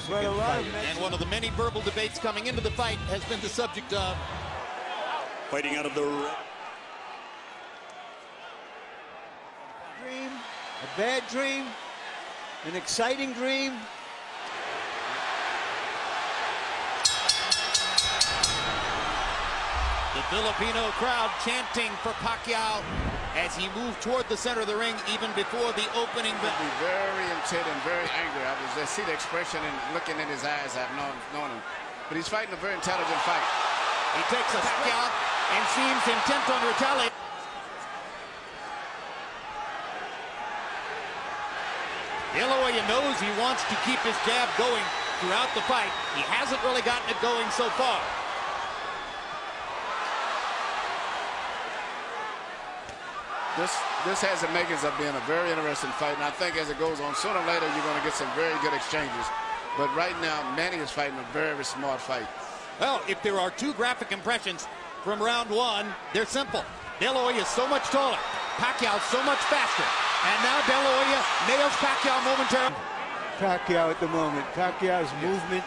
Mexican fight. And one of the many verbal debates coming into the fight has been the subject of fighting out of the dream, a bad dream, an exciting dream. the Filipino crowd chanting for Pacquiao as he moved toward the center of the ring even before the opening bell. Be very intent and very angry. I was just see the expression and looking in his eyes. I've known him, but he's fighting a very intelligent fight. He takes a Pacquiao and seems intent on retaliating. Dela Hoya knows he wants to keep his jab going throughout the fight. He hasn't really gotten it going so far. This has the makings of being a very interesting fight, and I think as it goes on, sooner or later you're going to get some very good exchanges. But right now, Manny is fighting a very smart fight. Well, if there are two graphic impressions from round one, they're simple. Dela Hoya is so much taller, Pacquiao so much faster, and now Dela Hoya nails Pacquiao momentarily. Pacquiao at the moment. Pacquiao's movement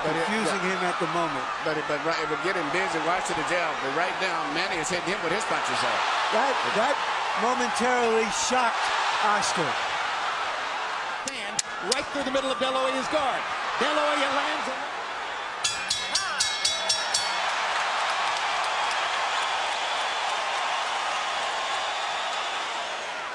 confusing him at the moment. But it would get him busy watching the jab. But right now, Manny is hitting him with his punches off. That momentarily shocked Oscar. And right through the middle of Dela Hoya's guard. Dela Hoya lands.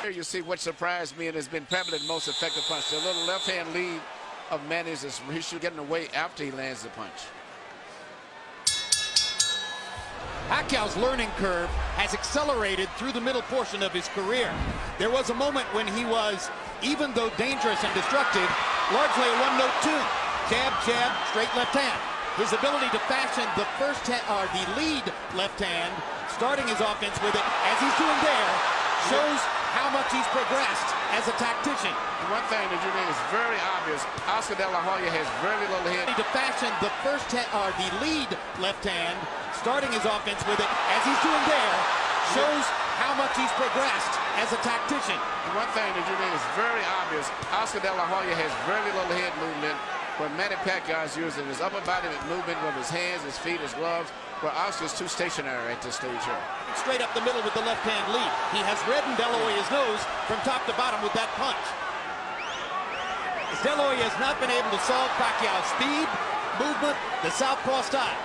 Here you see what surprised me and has been probably the most effective punch. The little left-hand lead of Manny's is he should get away after he lands the punch. Pacquiao's learning curve has accelerated through the middle portion of his career. There was a moment when he was, even though dangerous and destructive, largely a one-note tune. Jab, jab, straight left hand. His ability to fashion the lead left hand, starting his offense with it, as he's doing there, shows how much he's progressed as a tactician. One thing that you mean is very obvious. Oscar De La Hoya has very little hit. To fashion the lead left hand, starting his offense with it, as he's doing there, shows how much he's progressed as a tactician. One thing that you mean is very obvious. Oscar De La Hoya has very little head movement, but Manny Pacquiao is using his upper body movement with his hands, his feet, his gloves, where Oscar's too stationary at this stage here. Straight up the middle with the left-hand lead. He has reddened Dela Hoya's nose from top to bottom with that punch. Dela Hoya has not been able to solve Pacquiao's speed, movement, the southpaw style.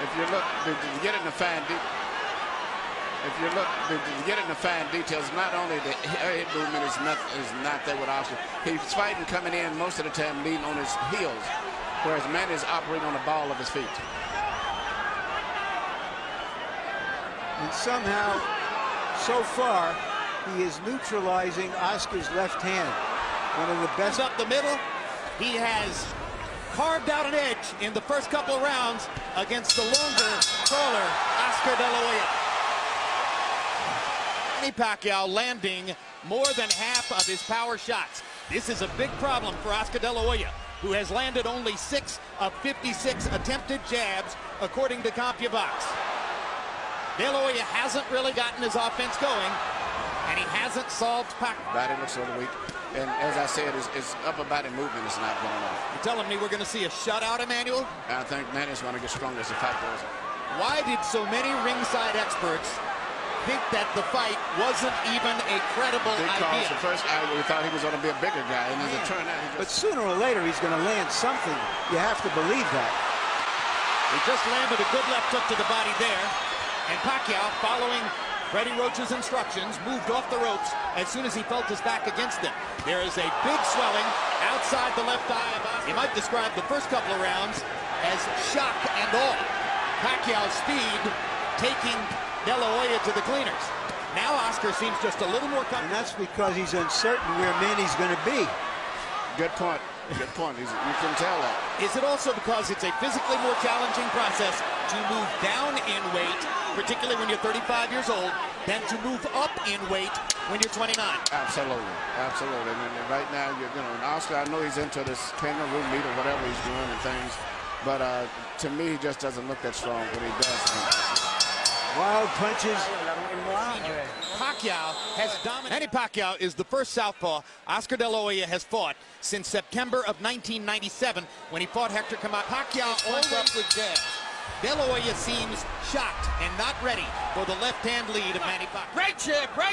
If you look, to get in the fine details, not only the head movement is not there with Oscar. He's fighting coming in most of the time leading on his heels, whereas Manny is operating on the ball of his feet. And somehow, so far, he is neutralizing Oscar's left hand. One of the best. Up the middle, he has carved out an edge in the first couple of rounds against the longer, taller Oscar De La Hoya. Manny Pacquiao landing more than half of his power shots. This is a big problem for Oscar De La Hoya, who has landed only 6 of 56 attempted jabs, according to CompuBox. De La Hoya hasn't really gotten his offense going, and he hasn't solved Pacquiao. Body looks sort of weak, and as I said, his upper body movement is not going on. You're telling me we're going to see a shutout, Emmanuel? I think Manny's going to get stronger as the fight goes on. Why did so many ringside experts think that the fight wasn't even a credible idea? Because the first hour we thought he was going to be a bigger guy, and as it turned out, But sooner or later, he's going to land something. You have to believe that. He just landed a good left hook to the body there. And Pacquiao, following Freddie Roach's instructions, moved off the ropes as soon as he felt his back against him. There is a big swelling outside the left eye of Oscar. You might describe the first couple of rounds as shock and awe. Pacquiao's speed taking De La Hoya to the cleaners. Now Oscar seems just a little more confident. And that's because he's uncertain where Manny's going to be. good point. Good point. You can tell that. Is it also because it's a physically more challenging process to move down in weight, particularly when you're 35 years old, than to move up in weight when you're 29? Absolutely. Absolutely. And right now, and Oscar, I know he's into this kangaroo meat or whatever he's doing and things, but to me, he just doesn't look that strong when he does. Wild punches. Pacquiao has dominated. Manny Pacquiao is the first southpaw Oscar De La Hoya has fought since September of 1997 when he fought Hector Camacho. Pacquiao always with jabs. De La Hoya seems shocked and not ready for the left-hand lead of Manny Pacquiao. Right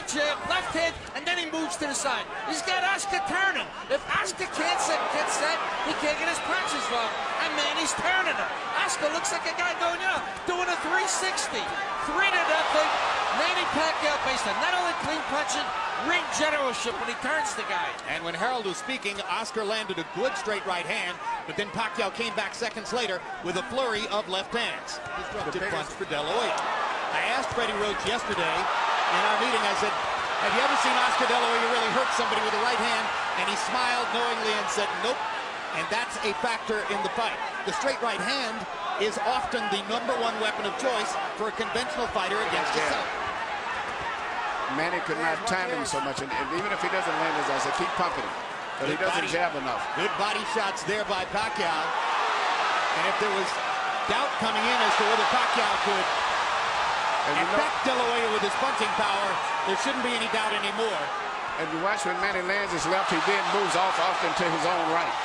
jab, left hand, and then he moves to the side. He's got Oscar turning. If Oscar can't get set, he can't get his punches wrong. And Manny's turning him. Oscar looks like a guy going, doing a 360. 3-0. Manny Pacquiao based on not only clean punching, ring generalship when he turns the guy. And when Harold was speaking, Oscar landed a good straight right hand, but then Pacquiao came back seconds later with a flurry of left hands. Disruptive punch for De La Hoya. I asked Freddie Roach yesterday in our meeting, I said, have you ever seen Oscar De La Hoya really hurt somebody with a right hand? And he smiled knowingly and said, nope. And that's a factor in the fight. The straight right hand is often the #1 weapon of choice for a conventional fighter against himself. Manny could not time him so much, and even if he doesn't land his eyes, keep pumping him. But he doesn't jab enough. Good body shots there by Pacquiao. And if there was doubt coming in as to whether Pacquiao could affect De La Hoya with his punching power, there shouldn't be any doubt anymore. And you watch when Manny lands his left, he then moves off often to his own right.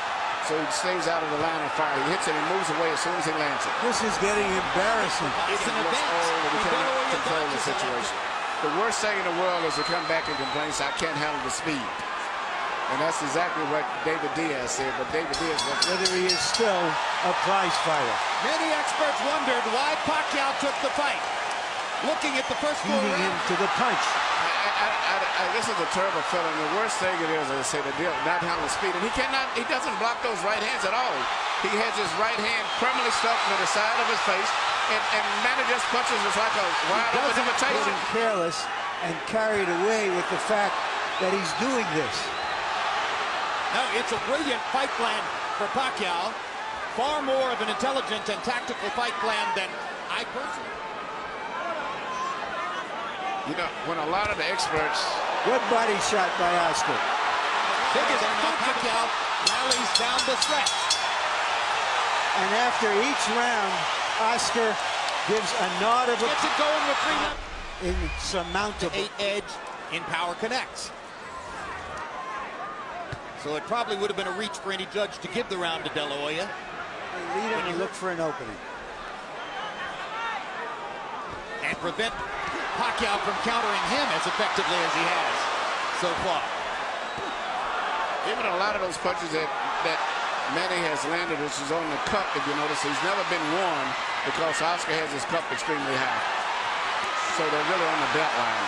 So he stays out of the line of fire. He hits it and moves away as soon as he lands it. This is getting embarrassing. It's an event. He cannot control the situation. The worst thing in the world is to come back and complain, I can't handle the speed. And that's exactly what David Diaz said. But David Diaz, whether he is still a prize fighter. Many experts wondered why Pacquiao took the fight. Looking at the first go Beating him to the punch. This is a terrible feeling. The worst thing it is, as I say, the deal not handling speed. And he doesn't block those right hands at all. He has his right hand permanently stuck to the side of his face. And Manny just punches us like a wild open invitation. Getting careless and carried away with the fact that he's doing this. No, it's a brilliant fight plan for Pacquiao. Far more of an intelligent and tactical fight plan than I personally. You know, when a lot of the experts... Good body shot by Oscar. Biggest now Pacquiao rallies down the stretch. And after each round, Oscar gives a nod of Gets it going with 3 left. Insurmountable. 8 edge in power connects. So it probably would have been a reach for any judge to give the round to De La Hoya. They lead him and look for an opening. And prevent Pacquiao from countering him as effectively as he has so far. Even a lot of those punches that Manny has landed, which is on the cup, if you notice, he's never been warned because Oscar has his cup extremely high. So they're really on the belt line.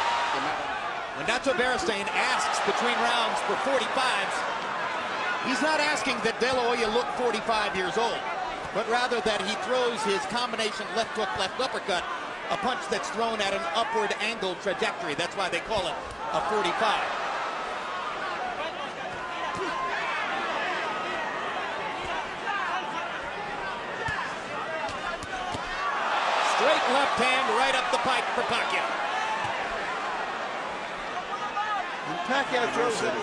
When Nacho Beristain asks between rounds for 45s, he's not asking that De La Hoya look 45 years old, but rather that he throws his combination left hook, left uppercut, a punch that's thrown at an upward angle trajectory. That's why they call it a 45. Straight left hand right up the pipe for Pacquiao. And Pacquiao throws it.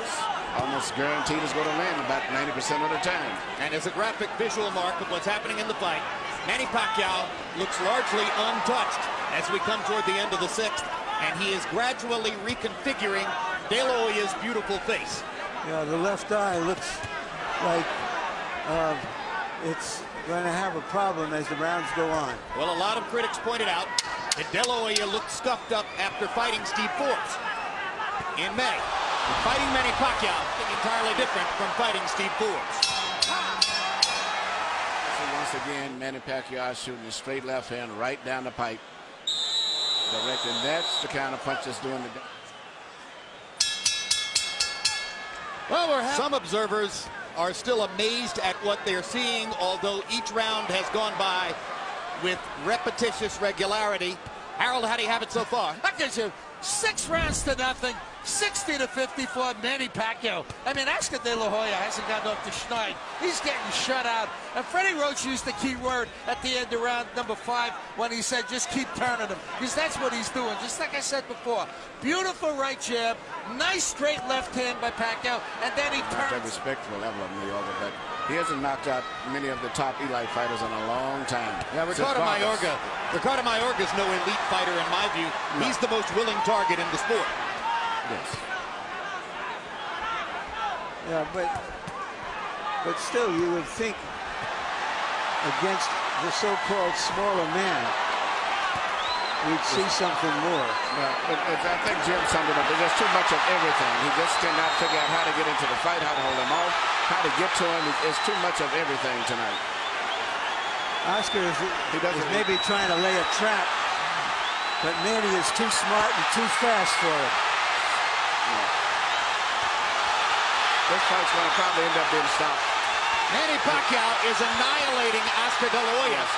Almost guaranteed is going to land about 90% of the time. And as a graphic visual mark of what's happening in the fight, Manny Pacquiao looks largely untouched as we come toward the end of the 6th, and he is gradually reconfiguring De La Hoya's beautiful face. Yeah, the left eye looks like it's going to have a problem as the rounds go on. Well, a lot of critics pointed out that De La Hoya looked scuffed up after fighting Steve Forbes in May. Fighting Manny Pacquiao is entirely different from fighting Steve Forbes. So once again, Manny Pacquiao shooting a straight left hand right down the pipe. Direct, and that's the kind of punch that's doing the... Well, some observers are still amazed at what they're seeing, although each round has gone by with repetitious regularity. Harold, how do you have it so far? That gives you 6 rounds to nothing, 60-50 for Manny Pacquiao. I mean, Oscar De La Hoya hasn't gotten off the schneid. He's getting shut out. And Freddie Roach used the key word at the end of round number 5 when he said, just keep turning him. Because that's what he's doing, just like I said before. Beautiful right jab, nice straight left hand by Pacquiao, and then he at the respectful level of Mayorga, but he hasn't knocked out many of the top elite fighters in a long time. Yeah, Ricardo Mayorga's no elite fighter in my view. No. He's the most willing target in the sport. Yes. Yeah, but still, you would think against the so-called smaller man, we'd see something more. But I think Jim summed it up. There's just too much of everything. He just cannot figure out how to get into the fight, how to hold him off, how to get to him. It's too much of everything tonight. Oscar is maybe trying to lay a trap, but Manny is too smart and too fast for it. Yeah. This fight's going to probably end up being stopped. Manny Pacquiao is annihilating Oscar De La Hoya. Yes.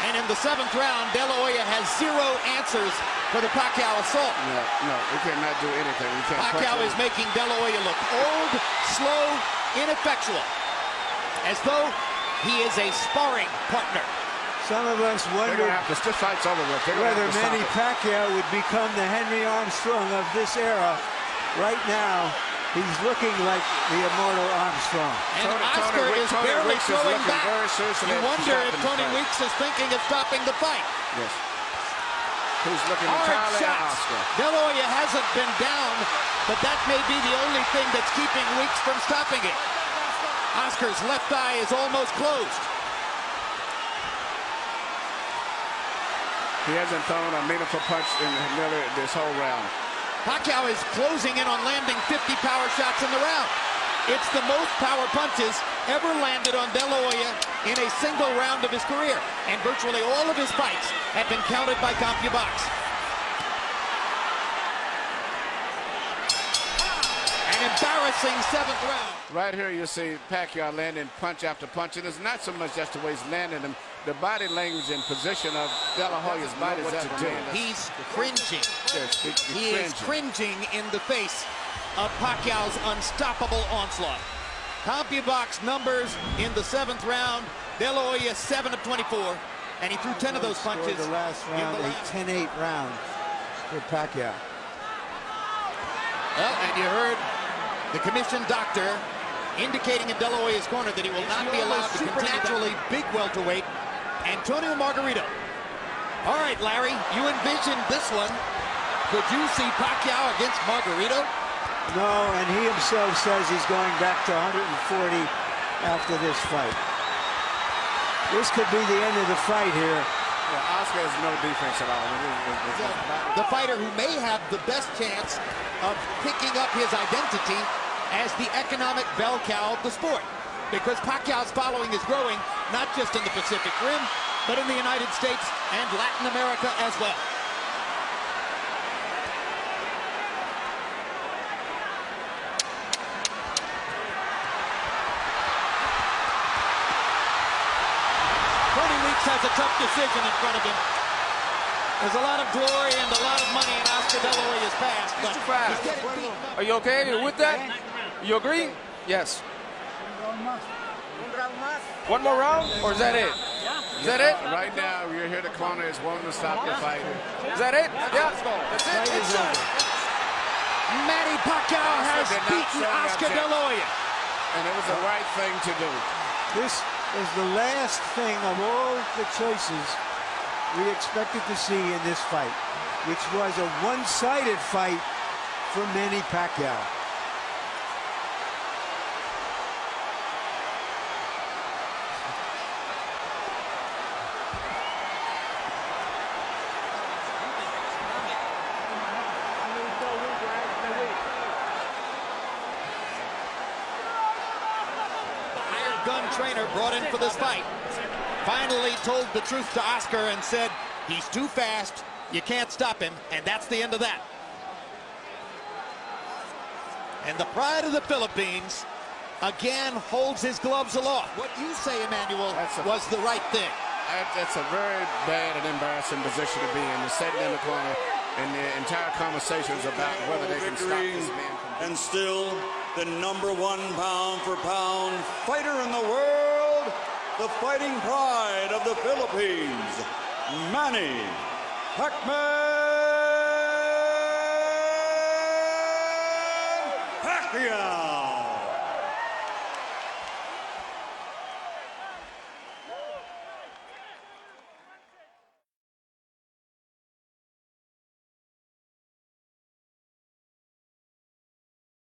And in the 7th round, De La Hoya has 0 answers for the Pacquiao assault. No, he cannot do anything. Pacquiao is making De La Hoya look old, slow, ineffectual, as though he is a sparring partner. Some of us wonder this fight's over with. Whether Manny Pacquiao would become the Henry Armstrong of this era. Right now, he's looking like the immortal Armstrong. And Oscar is barely throwing back. You wonder if Tony Weeks is thinking of stopping the fight. Yes. Who's looking hard entirely at shots. Oscar. De La Hoya hasn't been down, but that may be the only thing that's keeping Weeks from stopping it. Oscar's left eye is almost closed. He hasn't thrown a meaningful punch in this whole round. Pacquiao is closing in on landing 50 power shots in the round. It's the most power punches ever landed on De La Hoya in a single round of his career. And virtually all of his fights have been counted by CompuBox. An embarrassing 7th round. Right here you see Pacquiao landing punch after punch. And it's not so much just the way he's landing them. The body language and position of De La Hoya's body is what to do. He's cringing. Yes, he is cringing in the face of Pacquiao's unstoppable onslaught. CompuBox numbers in the 7th round. De La Hoya 7 of 24, and he threw 10 of those punches. The last round, a 10-8 round for Pacquiao. Well, and you heard the commission doctor indicating in De La Hoya's corner that he will not be allowed to supernaturally big welterweight Antonio Margarito. All right, Larry, you envisioned this one. Could you see Pacquiao against Margarito? No, and he himself says he's going back to 140 after this fight. This could be the end of the fight here. Yeah, Oscar has no defense at all. The fighter who may have the best chance of picking up his identity as the economic bell cow of the sport. Because Pacquiao's following is growing, not just in the Pacific Rim, but in the United States and Latin America as well. Tony Weeks has a tough decision in front of him. There's a lot of glory and a lot of money in Oscar De La Hoya's past, but he's getting beaten up. Are you okay? Are you with that? You agree? Yes. One more round, or is that it? Is that it? Right now, you're here. The corner is wanting to stop the fight. Is that it? Yeah. That's it. It's done. Manny Pacquiao has beaten Oscar De La Hoya. And it was the right thing to do. This is the last thing of all the choices we expected to see in this fight, which was a one-sided fight for Manny Pacquiao. Gun trainer brought in for this fight finally told the truth to Oscar and said he's too fast, you can't stop him, and that's the end of that. And the pride of the Philippines again holds his gloves aloft. What you say, Emmanuel, was the right thing. That's a very bad and embarrassing position to be in. They're sitting in the corner, and the entire conversation is about whether they can stop this man from... And still the #1 pound-for-pound fighter in the world, the fighting pride of the Philippines, Manny Pacquiao.